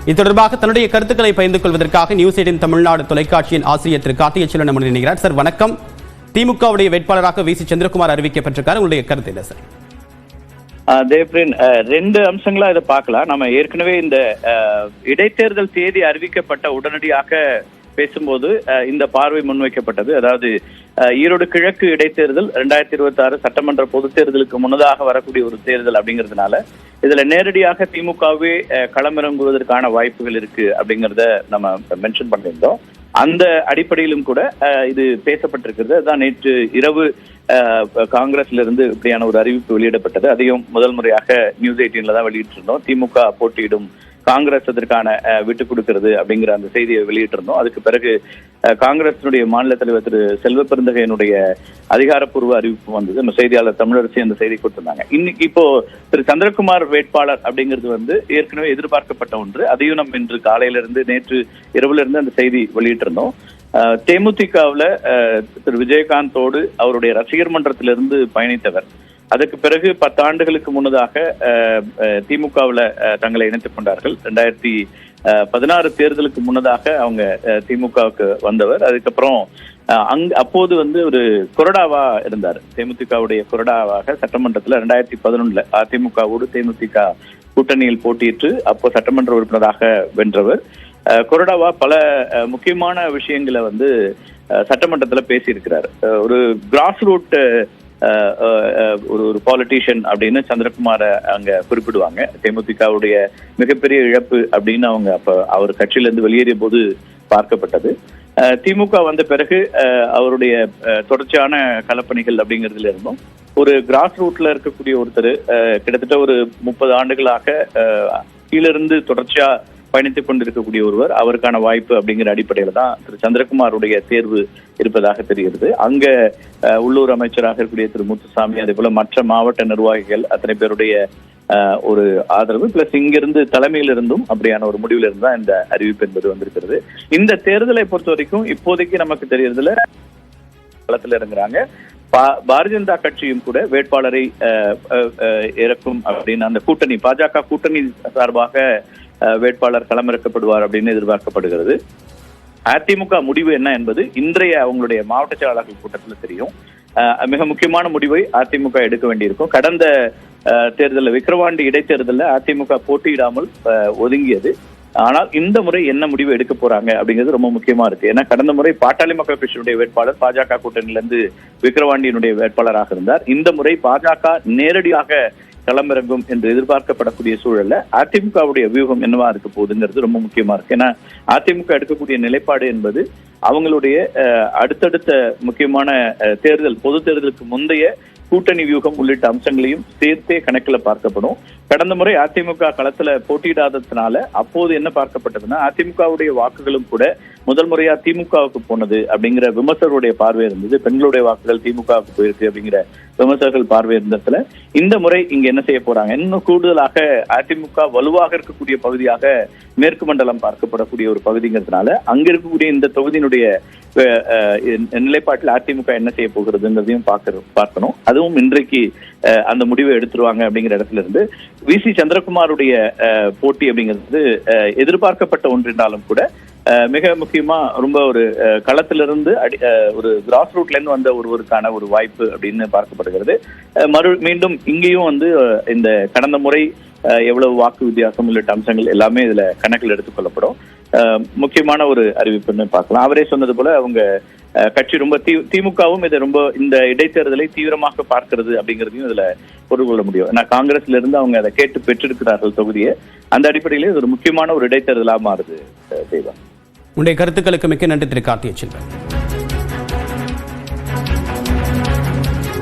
இது தொடர்பாக தன்னுடைய கருத்துக்களை பகிர்ந்து கொள்வதற்காக நியூஸ் 18 தமிழ்நாடு தொலைக்காட்சியின் ஆசிரியர் திரு கார்த்திகை செல்வன் நம்முடன் இணைகிறார். சார் வணக்கம். திமுகவுடைய வேட்பாளராக வி சி சந்திரகுமார் அறிவிக்கப்பட்டிருக்காரு. உங்களுடைய கருத்து என்ன சார்? தேவ்பிரின், ரெண்டு அம்சங்களா இதை பார்க்கலாம். நம்ம ஏற்கனவே இந்த இடைத்தேர்தல் தேதி அறிவிக்கப்பட்ட உடனடியாக பேசும்போது இந்த பார்வை முன்வைக்கப்பட்டது. அதாவது ஈரோடு கிழக்கு இடைத்தேர்தல் 2026 சட்டமன்ற பொதுத் தேர்தலுக்கு முன்னதாக வரக்கூடிய ஒரு தேர்தல் அப்படிங்கிறதுனால இதுல நேரடியாக திமுகவே களமிறங்குவதற்கான வாய்ப்புகள் இருக்கு அப்படிங்கிறத நம்ம மென்ஷன் பண்ணியிருந்தோம். அந்த அடிப்படையிலும் கூட இது பேசப்பட்டிருக்கிறது. அதான் நேற்று இரவு காங்கிரஸ்ல இருந்து இப்படியான ஒரு அறிவிப்பு வெளியிடப்பட்டது. அதையும் முதல் முறையாக நியூஸ் 18ல தான் வெளியிட்டிருந்தோம். திமுக போட்டியிடும், காங்கிரஸ் அதற்கான விட்டுக் கொடுக்கிறது அப்படிங்கிற அந்த செய்தியை வெளியிட்டிருந்தோம். அதுக்கு பிறகு காங்கிரசினுடைய மாநில தலைவர் திரு செல்வ பெருந்தகையினுடைய அதிகாரப்பூர்வ அறிவிப்பு வந்தது. நம்ம செய்தியாளர் தமிழரசி அந்த செய்தி கொடுத்திருந்தாங்க. இன்னைக்கு இப்போ திரு சந்திரகுமார் வேட்பாளர் அப்படிங்கிறது ஏற்கனவே எதிர்பார்க்கப்பட்ட ஒன்று. அதையும் நம்ம இன்று காலையிலிருந்து நேற்று இரவுல இருந்து அந்த செய்தி வெளியிட்டிருந்தோம். தேமுதிகவுல திரு விஜயகாந்தோடு அவருடைய ரசிகர் மன்றத்திலிருந்து பயணித்தவர். அதற்கு பிறகு 10 ஆண்டுகளுக்கு முன்னதாக திமுகவுல தங்களை இணைத்துக் கொண்டார்கள். 2016 தேர்தலுக்கு முன்னதாக அவங்க திமுகவுக்கு வந்தவர். அதுக்கப்புறம் அப்போது ஒரு கொறடாவா இருந்தார். தேமுதிகவுடைய கொறடாவாக சட்டமன்றத்துல 2011 அதிமுகவோடு தேமுதிக கூட்டணியில் போட்டியிட்டு அப்போ சட்டமன்ற உறுப்பினராக வென்றவர். கொறடாவா பல முக்கியமான விஷயங்களை சட்டமன்றத்துல பேசியிருக்கிறார். ஒரு கிராஸ் ரூட் ஒரு பாலிட்டிஷியன் அப்படின்னு சந்திரகுமார அங்க குறிப்பிடுவாங்க. தேமுதிகவுடைய மிகப்பெரிய இழப்பு அப்படின்னு அவங்க அப்ப அவர் கட்சியிலிருந்து வெளியேறிய போது பார்க்கப்பட்டது. திமுக வந்த பிறகு அவருடைய தொடர்ச்சியான களப்பணிகள் அப்படிங்கிறதுல இருந்தும் ஒரு கிராஸ் ரூட்ல இருக்கக்கூடிய ஒருத்தர் கிட்டத்தட்ட ஒரு 30 ஆண்டுகளாக கீழிருந்து தொடர்ச்சியா பயணித்துக் கொண்டிருக்கக்கூடிய ஒருவர், அவருக்கான வாய்ப்பு அப்படிங்கிற அடிப்படையில தான் திரு சந்திரகுமாருடைய தேர்வு இருப்பதாக தெரிகிறது. அங்க உள்ளூர் அமைச்சராக இருக்கக்கூடிய திரு முத்துசாமி, அதே போல மற்ற மாவட்ட நிர்வாகிகள் அத்தனை பேருடைய ஒரு ஆதரவு பிளஸ் இங்கிருந்து தலைமையில் இருந்தும் அப்படியான ஒரு முடிவில் இருந்து தான் இந்த அறிவிப்பு என்பது வந்திருக்கிறது. இந்த தேர்தலை பொறுத்த வரைக்கும் இப்போதைக்கு நமக்கு தெரியறதுல களத்துல இறங்குறாங்க. பாரதிய ஜனதா கட்சியும் கூட வேட்பாளரை இறக்கும் அப்படின்னு அந்த கூட்டணி பாஜக கூட்டணி சார்பாக வேட்பாளர் களமிறக்கப்படுவார் அப்படின்னு எதிர்பார்க்கப்படுகிறது. அதிமுக முடிவு என்ன என்பது இன்றைய அவங்களுடைய மாவட்ட செயலாளர்கள் கூட்டத்தில் தெரியும். மிக முக்கியமான முடிவை அதிமுக எடுக்க வேண்டியிருக்கும். கடந்த தேர்தலில் விக்கிரவாண்டி இடைத்தேர்தலில் அதிமுக போட்டியிடாமல் ஒதுங்கியது. ஆனால் இந்த முறை என்ன முடிவு எடுக்க போறாங்க அப்படிங்கிறது ரொம்ப முக்கியமா இருக்கு. ஏன்னா கடந்த முறை பாட்டாளி மக்கள் கட்சியினுடைய வேட்பாளர் பாஜக கூட்டணியிலிருந்து விக்கிரவாண்டியினுடைய வேட்பாளராக இருந்தார். இந்த முறை பாஜக நேரடியாக களமிறங்கும் என்று எதிர்பார்க்கப்படக்கூடிய சூழல்ல அதிமுகவுடைய வியூகம் என்னவா இருக்க போகுதுங்கிறது ரொம்ப முக்கியமா இருக்கு. ஏன்னா அதிமுக எடுக்கக்கூடிய நிலைப்பாடு என்பது அவங்களுடைய அடுத்தடுத்த முக்கியமான தேர்தல் பொது தேர்தலுக்கு முந்தைய கூட்டணி வியூகம் உள்ளிட்ட அம்சங்களையும் சேர்த்தே கணக்கில் பார்க்கப்படும். கடந்த முறை அதிமுக களத்துல போட்டியிடாததுனால அப்போது என்ன பார்க்கப்பட்டதுன்னா அதிமுகவுடைய வாக்குகளும் கூட முதல் முறையா திமுகவுக்கு போனது அப்படிங்கிற விமர்சகருடைய பார்வை இருந்தது. பெண்களுடைய வாக்குகள் திமுகவுக்கு போயிருக்கு அப்படிங்கிற விமர்சகர்கள் பார்வை இருந்ததுல இந்த முறை இங்க என்ன செய்ய போறாங்க, இன்னும் கூடுதலாக அதிமுக வலுவாக இருக்கக்கூடிய பகுதியாக மேற்கு மண்டலம் பார்க்கப்படக்கூடிய ஒரு பகுதிங்கிறதுனால அங்க இருக்கக்கூடிய இந்த தொகுதியினுடைய நிலைப்பாட்டில் அதிமுக என்ன செய்ய போகிறதுங்கிறதையும் பார்க்கணும். அதுவும் இன்றைக்கு அந்த முடிவை எடுத்துருவாங்க அப்படிங்கிற இடத்துல இருந்து வி சி சந்திரகுமாருடைய போட்டி அப்படிங்கிறது எதிர்பார்க்கப்பட்ட ஒன்றினாலும் கூட மிக முக்கியமா ரொம்ப ஒரு களத்திலிருந்து ஒரு கிராஸ் ரூட்ல இருந்து வந்த ஒருவருக்கான ஒரு வாய்ப்பு அப்படின்னு பார்க்கப்படுகிறது. மீண்டும் இங்கேயும் இந்த கடந்த முறை எவ்வளவு வாக்கு வித்தியாசம் உள்ளிட்ட அம்சங்கள் எல்லாமே இதுல கணக்கில் எடுத்துக் கொள்ளப்படும். முக்கியமான ஒரு அறிவிப்புன்னு பார்க்கலாம். அவரே சொன்னது போல அவங்க கட்சி ரொம்ப திமுகவும் இதை ரொம்ப இந்த இடைத்தேர்தலை தீவிரமாக பார்க்கிறது அப்படிங்கிறதையும் இதுல பொருள் கொள்ள முடியும். ஏன்னா காங்கிரஸ்ல இருந்து அவங்க அதை கேட்டு பெற்றிருக்கிறார்கள் தொகுதியை. அந்த அடிப்படையிலே இது ஒரு முக்கியமான ஒரு இடைத்தேர்தலாக மாறுது. உங்களுடைய கருத்துக்களுக்கு மிக்க நன்றி திரு கார்த்திகை செல்வன்.